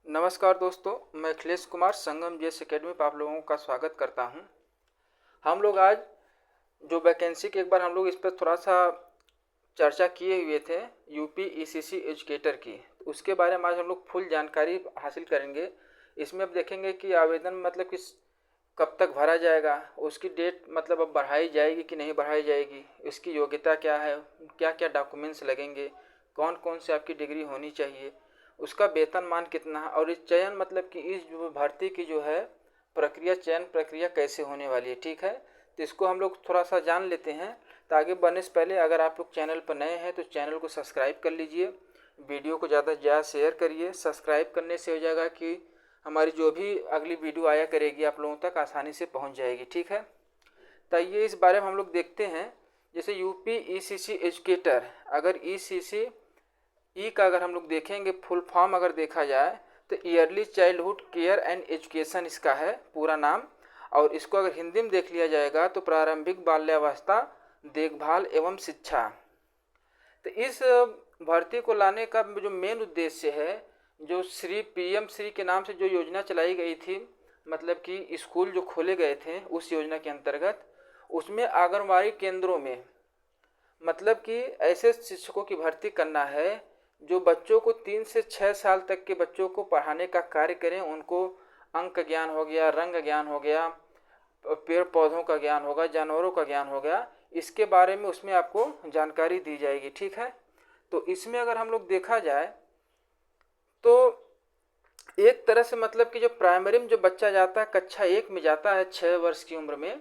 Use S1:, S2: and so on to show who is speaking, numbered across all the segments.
S1: नमस्कार दोस्तों, मैं अखिलेश कुमार संगम जेएस एकेडमी पर आप लोगों का स्वागत करता हूं। हम लोग आज जो वैकेंसी की एक बार हम लोग इस पर थोड़ा सा चर्चा किए हुए थे, यूपी ईसीसी एजुकेटर की। उसके बारे में आज हम लोग फुल जानकारी हासिल करेंगे। इसमें अब देखेंगे कि आवेदन मतलब कि कब तक भरा जाएगा, उसकी डेट मतलब अब बढ़ाई जाएगी कि नहीं बढ़ाई जाएगी, इसकी योग्यता क्या है, क्या क्या डॉक्यूमेंट्स लगेंगे, कौन कौन से आपकी डिग्री होनी चाहिए, उसका वेतनमान कितना है, और इस चयन मतलब कि इस जो भर्ती की जो है प्रक्रिया, चयन प्रक्रिया कैसे होने वाली है। ठीक है, तो इसको हम लोग थोड़ा सा जान लेते हैं। तो आगे बढ़ने से पहले अगर आप लोग चैनल पर नए हैं तो चैनल को सब्सक्राइब कर लीजिए, वीडियो को ज़्यादा से ज़्यादा शेयर करिए। सब्सक्राइब करने से हो जाएगा कि हमारी जो भी अगली वीडियो आया करेगी आप लोगों तक आसानी से पहुंच जाएगी। ठीक है, तो ये इस बारे में हम लोग देखते हैं। जैसे यूपी ईसीसी एजुकेटर, अगर ईसीसी ई का अगर हम लोग देखेंगे फुल फॉर्म अगर देखा जाए तो yearly childhood care and education इसका है पूरा नाम। और इसको अगर हिंदी में देख लिया जाएगा तो प्रारंभिक बाल्यावस्था देखभाल एवं शिक्षा। तो इस भर्ती को लाने का जो मेन उद्देश्य है, जो श्री पीएम श्री के नाम से जो योजना चलाई गई थी, मतलब कि स्कूल जो खोले गए थे उस योजना के अंतर्गत, उसमें आंगनबाड़ी केंद्रों में मतलब कि ऐसे शिक्षकों की भर्ती करना है जो बच्चों को 3 से 6 साल तक के बच्चों को पढ़ाने का कार्य करें। उनको अंक ज्ञान हो गया, रंग ज्ञान हो गया, पेड़ पौधों का ज्ञान होगा, जानवरों का ज्ञान हो गया, इसके बारे में उसमें आपको जानकारी दी जाएगी। ठीक है, तो इसमें अगर हम लोग देखा जाए तो एक तरह से मतलब कि जो प्राइमरी में जो बच्चा जाता है, कक्षा 1 में जाता है 6 वर्ष की उम्र में,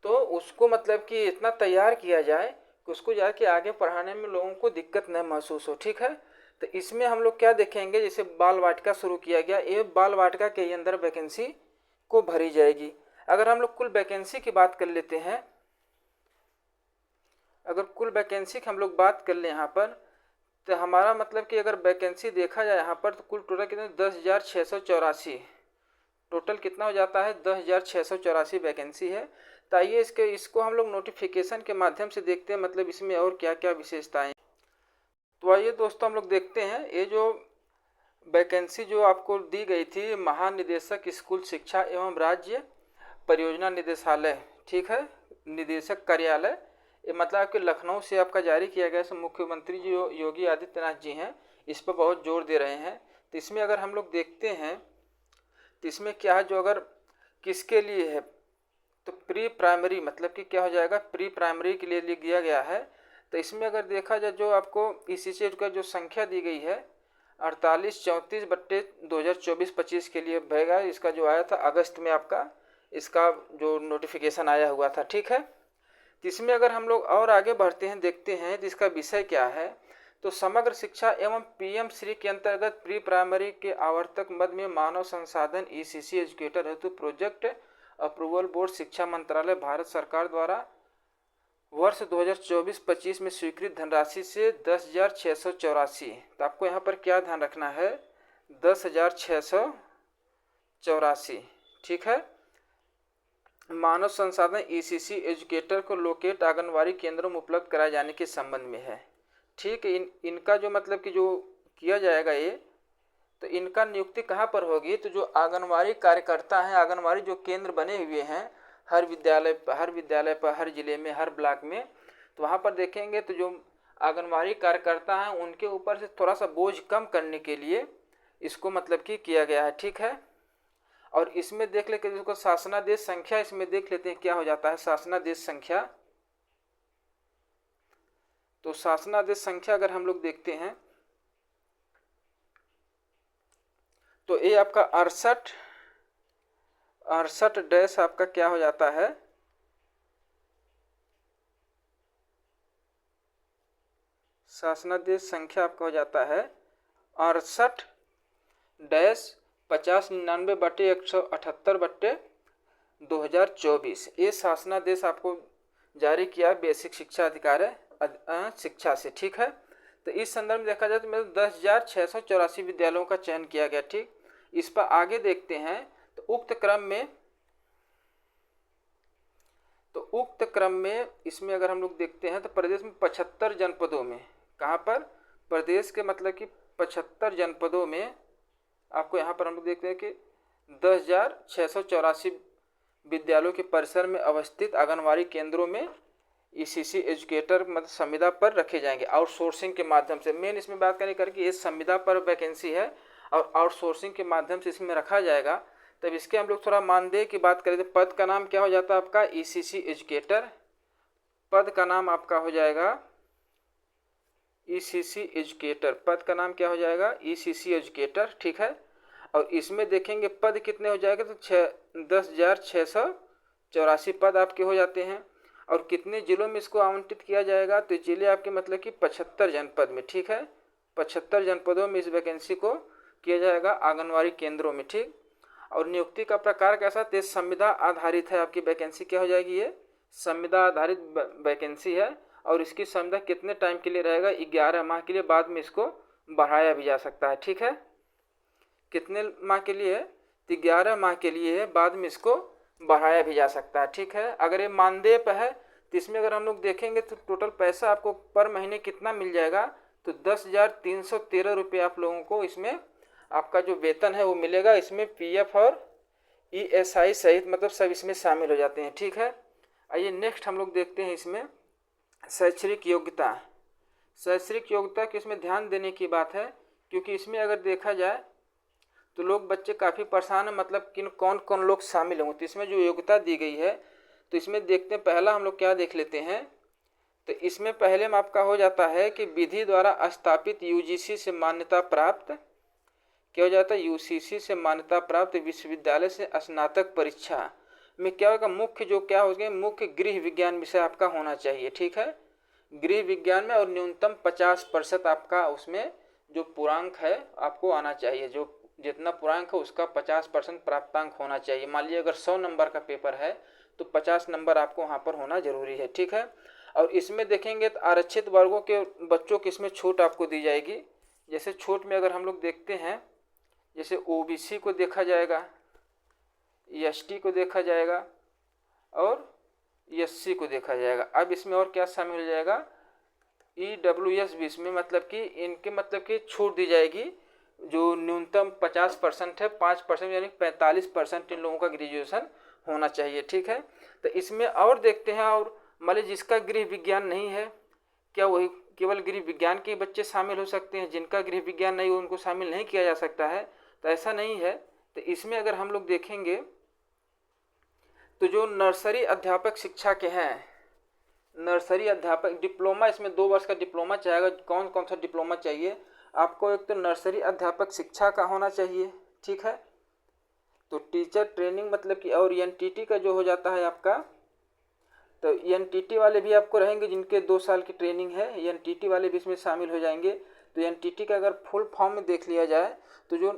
S1: तो उसको मतलब कि इतना तैयार किया जाए कि उसको जाके आगे पढ़ाने में लोगों को दिक्कत न महसूस हो। ठीक है, तो इसमें हम लोग क्या देखेंगे, जैसे बाल वाटिका शुरू किया गया, ये बाल वाटिका के अंदर वैकेंसी को भरी जाएगी। अगर हम लोग कुल वैकेंसी की बात कर लेते हैं, अगर कुल वैकेंसी की हम लोग बात कर लें यहाँ पर, तो हमारा मतलब कि अगर वैकेंसी देखा जाए यहाँ पर तो कुल टोटल कितने 10,684 टोटल कितना हो जाता है, 10,684 वैकेंसी है। तो आइए इसको हम लोग नोटिफिकेशन के माध्यम से देखते हैं, मतलब इसमें और क्या क्या विशेषताएं। तो आइए दोस्तों हम लोग देखते हैं ये जो वैकेंसी जो आपको दी गई थी, महानिदेशक स्कूल शिक्षा एवं राज्य परियोजना निदेशालय, ठीक है, निदेशक कार्यालय, ये मतलब आपके लखनऊ से आपका जारी किया गया। मुख्यमंत्री जो योगी आदित्यनाथ जी हैं इस पर बहुत जोर दे रहे हैं। तो इसमें अगर हम लोग देखते हैं तो इसमें क्या है, जो अगर किसके लिए है तो प्री प्राइमरी मतलब कि क्या हो जाएगा, प्री प्राइमरी के लिए दिया गया है। तो इसमें अगर देखा जाए जो आपको ईसीसी का जो संख्या दी गई है 4834/2024-25 के लिए भरेगा। इसका जो आया था अगस्त में आपका इसका जो नोटिफिकेशन आया हुआ था। ठीक है, तो इसमें अगर हम लोग और आगे बढ़ते हैं, देखते हैं तो इसका विषय क्या है। तो समग्र शिक्षा एवं पीएम श्री के अंतर्गत प्री प्राइमरी के आवर्तक मद में मानव संसाधन ईसीसी एजुकेटर हेतु प्रोजेक्ट अप्रूवल बोर्ड शिक्षा मंत्रालय भारत सरकार द्वारा वर्ष 2024-25 में स्वीकृत धनराशि से 10,684। तो आपको यहाँ पर क्या ध्यान रखना है, 10,684। ठीक है, मानव संसाधन ईसीसी एजुकेटर को लोकेट आंगनबाड़ी केंद्रों में उपलब्ध कराए जाने के संबंध में है। ठीक है, इनका जो मतलब कि जो किया जाएगा ये, तो इनका नियुक्ति कहाँ पर होगी, तो जो आंगनबाड़ी कार्यकर्ता हैं, आंगनबाड़ी जो केंद्र बने हुए हैं हर विद्यालय पर, हर जिले में, हर ब्लॉक में, तो वहाँ पर देखेंगे तो जो आंगनबाड़ी कार्यकर्ता हैं उनके ऊपर से थोड़ा सा बोझ कम करने के लिए इसको मतलब कि किया गया है। ठीक है, और इसमें देख लेते हैं शासनादेश संख्या, इसमें देख लेते हैं क्या हो जाता है शासनादेश संख्या। तो शासनादेश संख्या अगर हम लोग देखते हैं तो ये आपका 68 आपका क्या हो जाता है, शासनादेश संख्या आपका हो जाता है 68-5099/178/2024। ये शासनादेश आपको जारी किया बेसिक शिक्षा अधिकार शिक्षा से। ठीक है, तो इस संदर्भ में देखा जाए तो 10,684 विद्यालयों का चयन किया गया। ठीक, इस पर आगे देखते हैं तो उक्त क्रम में इसमें अगर हम लोग देखते हैं तो प्रदेश में 75 जनपदों में, कहाँ पर, प्रदेश के मतलब कि 75 जनपदों में आपको यहाँ पर हम लोग देखते हैं कि 10,684 विद्यालयों के परिसर में अवस्थित आंगनवाड़ी केंद्रों में ईसीसी एजुकेटर मतलब संविदा पर रखे जाएंगे आउटसोर्सिंग के माध्यम से। मेन इसमें बात करने करके ये संविदा पर वैकेंसी है और आउटसोर्सिंग के माध्यम से इसमें रखा जाएगा। तब इसके हम लोग थोड़ा मानदेय की बात करें तो पद का नाम क्या हो जाता है आपका ईसीसी एजुकेटर। पद का नाम आपका हो जाएगा ईसीसी एजुकेटर। पद का नाम क्या हो जाएगा ईसीसी एजुकेटर, ठीक है। और इसमें देखेंगे पद कितने हो जाएगा तो 10,684 पद आपके हो जाते हैं। और कितने जिलों में इसको आवंटित किया जाएगा तो जिले आपके मतलब कि 75 जनपद में, ठीक है। 75 जनपदों में इस वैकेंसी को किया जाएगा आंगनवाड़ी केंद्रों में, ठीक। और नियुक्ति का प्रकार कैसा तो संविदा आधारित है आपकी वैकेंसी क्या हो जाएगी, ये संविदा आधारित वैकेंसी है। और इसकी संविदा कितने टाइम के लिए रहेगा 11 माह के लिए, बाद में इसको बढ़ाया भी जा सकता है, ठीक है। कितने माह के लिए तो 11 माह के लिए है, बाद में इसको बढ़ाया भी जा सकता है, ठीक है। अगर ये मानदेय पर है तो इसमें अगर हम लोग देखेंगे तो टोटल पैसा आपको पर महीने कितना मिल जाएगा तो 10,313 रुपये आप लोगों को इसमें आपका जो वेतन है वो मिलेगा। इसमें पीएफ और ईएसआई सहित मतलब सब इसमें शामिल हो जाते हैं, ठीक है। आइए नेक्स्ट हम लोग देखते हैं इसमें शैक्षणिक योग्यता। शैक्षणिक योग्यता की इसमें ध्यान देने की बात है, क्योंकि इसमें अगर देखा जाए तो लोग बच्चे काफ़ी परेशान हैं मतलब किन कौन कौन लोग शामिल होंगे। तो इसमें जो योग्यता दी गई है तो इसमें देखते हैं, पहला हम लोग क्या देख लेते हैं। तो इसमें पहले में आपका हो जाता है कि विधि द्वारा स्थापित यूजीसी से मान्यता प्राप्त क्या हो जाता है यूजीसी से मान्यता प्राप्त विश्वविद्यालय से स्नातक परीक्षा में क्या होगा मुख्य जो क्या हो गया मुख्य गृह विज्ञान विषय आपका होना चाहिए, ठीक है। गृह विज्ञान में और न्यूनतम 50% आपका उसमें जो पूर्णांक है आपको आना चाहिए। जो जितना पूर्णांक है उसका 50% प्राप्तांक होना चाहिए। मान लीजिए अगर 100 नंबर का पेपर है तो 50 नंबर आपको वहाँ पर होना जरूरी है, ठीक है। और इसमें देखेंगे तो आरक्षित वर्गों के बच्चों की इसमें छूट आपको दी जाएगी। जैसे छूट में अगर हम लोग देखते हैं जैसे ओबीसी को देखा जाएगा, एसटी को देखा जाएगा और एससी को देखा जाएगा। अब इसमें और क्या शामिल हो जाएगा ईडब्ल्यूएस भी इसमें मतलब कि इनके मतलब कि छूट दी जाएगी। जो न्यूनतम 50% है 5% यानी 45% इन लोगों का ग्रेजुएशन होना चाहिए, ठीक है। तो इसमें और देखते हैं और मान लीजिए जिसका गृह विज्ञान नहीं है क्या वही केवल गृह विज्ञान के बच्चे शामिल हो सकते हैं, जिनका गृह विज्ञान नहीं हो उनको शामिल नहीं किया जा सकता है। तो ऐसा नहीं है। तो इसमें अगर हम लोग देखेंगे तो जो नर्सरी अध्यापक शिक्षा के हैं, नर्सरी अध्यापक डिप्लोमा, इसमें 2 वर्ष का डिप्लोमा चाहेगा। कौन कौन सा डिप्लोमा चाहिए आपको, एक तो नर्सरी अध्यापक शिक्षा का होना चाहिए, ठीक है। तो टीचर ट्रेनिंग मतलब कि और एनटीटी का जो हो जाता है आपका, तो एनटीटी वाले भी आपको रहेंगे जिनके 2 साल की ट्रेनिंग है, एनटीटी वाले भी इसमें शामिल हो जाएंगे। तो एनटीटी का अगर फुल फॉर्म में देख लिया जाए तो जो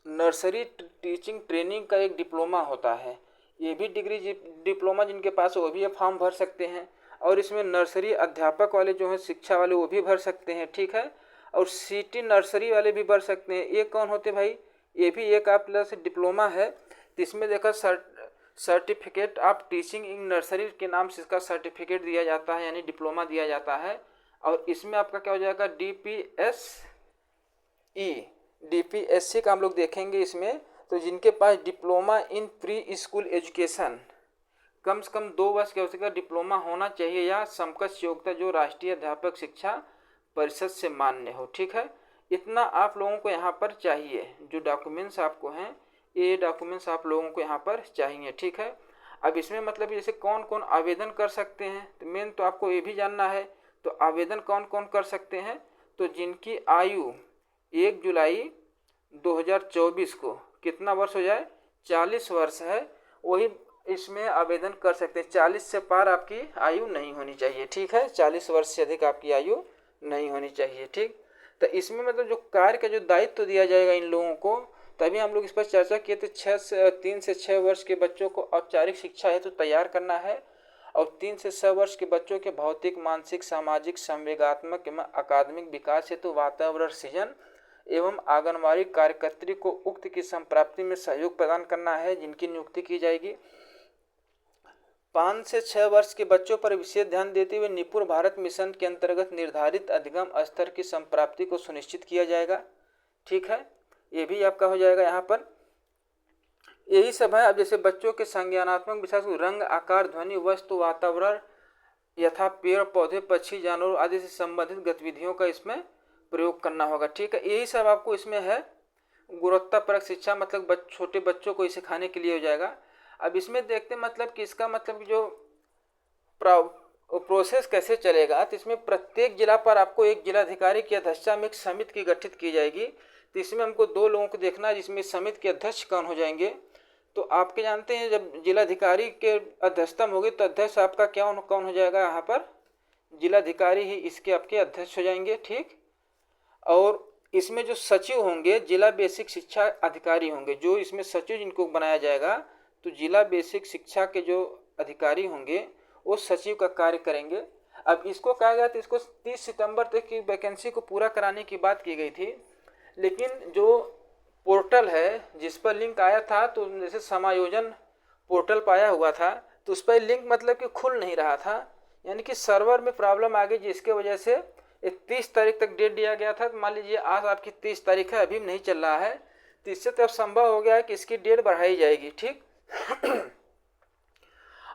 S1: नर्सरी टीचिंग ट्रेनिंग का एक डिप्लोमा होता है, ये भी डिग्री डिप्लोमा जिनके पास है वो भी ये फॉर्म भर सकते हैं। और इसमें नर्सरी अध्यापक वाले जो हैं शिक्षा वाले वो भी भर सकते हैं, ठीक है। और सिटी नर्सरी वाले भी भर सकते हैं। ये कौन होते भाई, ये भी एक आप तरह से डिप्लोमा है। तो इसमें देखा certificate of teaching in nursery के नाम से इसका सर्टिफिकेट दिया जाता है यानी डिप्लोमा दिया जाता है। और इसमें आपका क्या हो जाएगा डीपीएससी का हम लोग देखेंगे इसमें। तो जिनके पास diploma in preschool education कम से कम 2 वर्ष के उसका डिप्लोमा होना चाहिए या समकक्ष योग्यता जो राष्ट्रीय अध्यापक शिक्षा परिषद से मान्य हो, ठीक है। इतना आप लोगों को यहाँ पर चाहिए। जो डॉक्यूमेंट्स आपको हैं ये डॉक्यूमेंट्स आप लोगों को यहाँ पर चाहिए, ठीक है। अब इसमें मतलब जैसे कौन कौन आवेदन कर सकते हैं, तो मेन तो आपको ये भी जानना है। तो आवेदन कौन कौन कर सकते हैं, तो जिनकी आयु 1 जुलाई 2024 को कितना वर्ष हो जाए 40 वर्ष है वही इसमें आवेदन कर सकते हैं। 40 से पार आपकी आयु नहीं होनी चाहिए, ठीक है। 40 वर्ष से अधिक आपकी आयु नहीं होनी चाहिए, ठीक। तो इसमें मतलब जो कार्य का जो दायित्व दिया जाएगा इन लोगों को, तभी हम लोग इस पर चर्चा किए थे। 3 से 6 वर्ष के बच्चों को औपचारिक शिक्षा हेतु तैयार करना है और 3 से 6 वर्ष के बच्चों के भौतिक मानसिक सामाजिक संवेगात्मक एवं अकादमिक विकास हेतु वातावरण सृजन एवं आंगनवाड़ी कार्यकर्त्री को उक्त की संप्राप्ति में सहयोग प्रदान करना है, जिनकी नियुक्ति की जाएगी। 5 से 6 वर्ष के बच्चों पर विशेष ध्यान देते हुए निपुण भारत मिशन के अंतर्गत निर्धारित अधिगम स्तर की संप्राप्ति को सुनिश्चित किया जाएगा, ठीक है। ये भी आपका हो जाएगा यहाँ पर। यही सब है। अब जैसे बच्चों के संज्ञानात्मक विषय को रंग, आकार, ध्वनि, वस्तु, वातावरण यथा पेड़ पौधे, पक्षी, जानवर आदि से संबंधित गतिविधियों का इसमें प्रयोग करना होगा। ठीक है, यही सब आपको इसमें है। गुणवत्तापरक शिक्षा मतलब छोटे बच्चों को इसे सिखाने के लिए हो जाएगा। अब इसमें देखते हैं मतलब कि इसका मतलब जो प्रोसेस कैसे चलेगा। तो इसमें प्रत्येक जिला पर आपको एक जिलाधिकारी की अध्यक्षता में एक समिति की गठित की जाएगी। तो इसमें हमको 2 लोगों को देखना है, जिसमें समिति के अध्यक्ष कौन हो जाएंगे। तो आपके जानते हैं जब जिलाधिकारी के अध्यक्षता में होगी तो अध्यक्ष आपका क्या कौन हो जाएगा, यहाँ पर जिलाधिकारी ही इसके आपके अध्यक्ष हो जाएंगे। ठीक, और इसमें जो सचिव होंगे जिला बेसिक शिक्षा अधिकारी होंगे, जो इसमें सचिव जिनको बनाया जाएगा। तो जिला बेसिक शिक्षा के जो अधिकारी होंगे वो सचिव का कार्य करेंगे। अब इसको कहा गया तो इसको 30 सितंबर तक की वैकेंसी को पूरा कराने की बात की गई थी, लेकिन जो पोर्टल है जिस पर लिंक आया था, तो जैसे समायोजन पोर्टल पाया हुआ था, तो उस पर लिंक मतलब कि खुल नहीं रहा था, यानी कि सर्वर में प्रॉब्लम आ गई, जिसके वजह से 30 तारीख तक डेट दिया गया था। मान लीजिए आज आपकी 30 तारीख है, अभी नहीं चल रहा है, तो इससे तो अब संभव हो गया है कि इसकी डेट बढ़ाई जाएगी। ठीक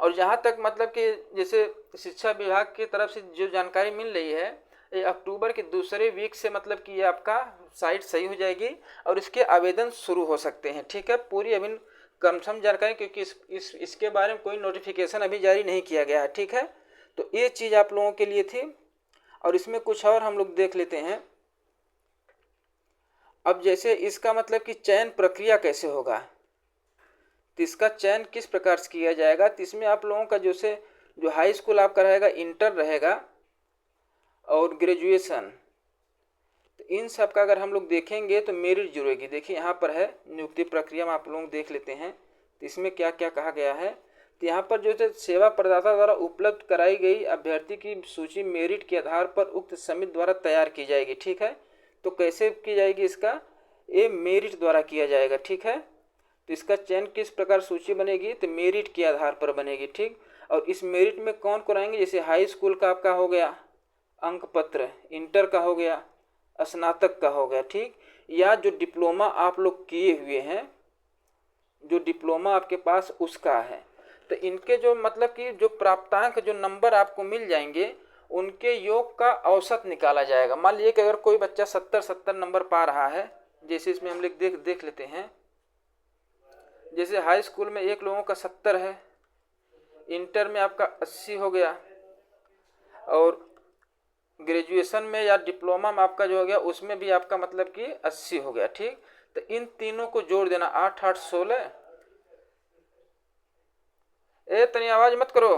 S1: और जहाँ तक मतलब कि जैसे शिक्षा विभाग की तरफ से जो जानकारी मिल रही है, ये अक्टूबर के दूसरे वीक से मतलब कि ये आपका साइट सही हो जाएगी और इसके आवेदन शुरू हो सकते हैं। ठीक है, पूरी अभी कन्फर्म जानकारी, क्योंकि इसके बारे में कोई नोटिफिकेशन अभी जारी नहीं किया गया है। ठीक है, तो ये चीज़ आप लोगों के लिए थी। और इसमें कुछ और हम लोग देख लेते हैं। अब जैसे इसका मतलब कि चयन प्रक्रिया कैसे होगा, तो इसका चयन किस प्रकार से किया जाएगा। तो इसमें आप लोगों का जो हाई स्कूल आपका रहेगा, इंटर रहेगा और ग्रेजुएशन, तो इन सब का अगर हम लोग देखेंगे तो मेरिट जुड़ेगी। देखिए यहाँ पर है नियुक्ति प्रक्रिया में, आप लोग देख लेते हैं तो इसमें क्या क्या कहा गया है। तो यहाँ पर जो है सेवा प्रदाता द्वारा उपलब्ध कराई गई अभ्यर्थी की सूची मेरिट के आधार पर उक्त समिति द्वारा तैयार की जाएगी। ठीक है, तो कैसे की जाएगी, इसका ये मेरिट द्वारा किया जाएगा। ठीक है, तो इसका चयन किस प्रकार सूची बनेगी, तो मेरिट के आधार पर बनेगी। ठीक, और इस मेरिट में कौन कौन आएंगे, जैसे हाई स्कूल का आपका हो गया अंक पत्र, इंटर का हो गया, स्नातक का हो गया। ठीक, या जो डिप्लोमा आप लोग किए हुए हैं, जो डिप्लोमा आपके पास उसका है, तो इनके जो मतलब कि जो प्राप्तांक जो नंबर आपको मिल जाएंगे, उनके योग का औसत निकाला जाएगा। मान लीजिए कि अगर कोई बच्चा 70 नंबर पा रहा है, जैसे इसमें हम लोग देख लेते हैं। जैसे हाई स्कूल में एक लोगों का 70 है, इंटर में आपका 80 हो गया, और ग्रेजुएशन में या डिप्लोमा में आपका जो हो गया उसमें भी आपका मतलब कि 80 हो गया। ठीक, तो इन तीनों को जोड़ देना, 8 8 16। तनी आवाज मत करो।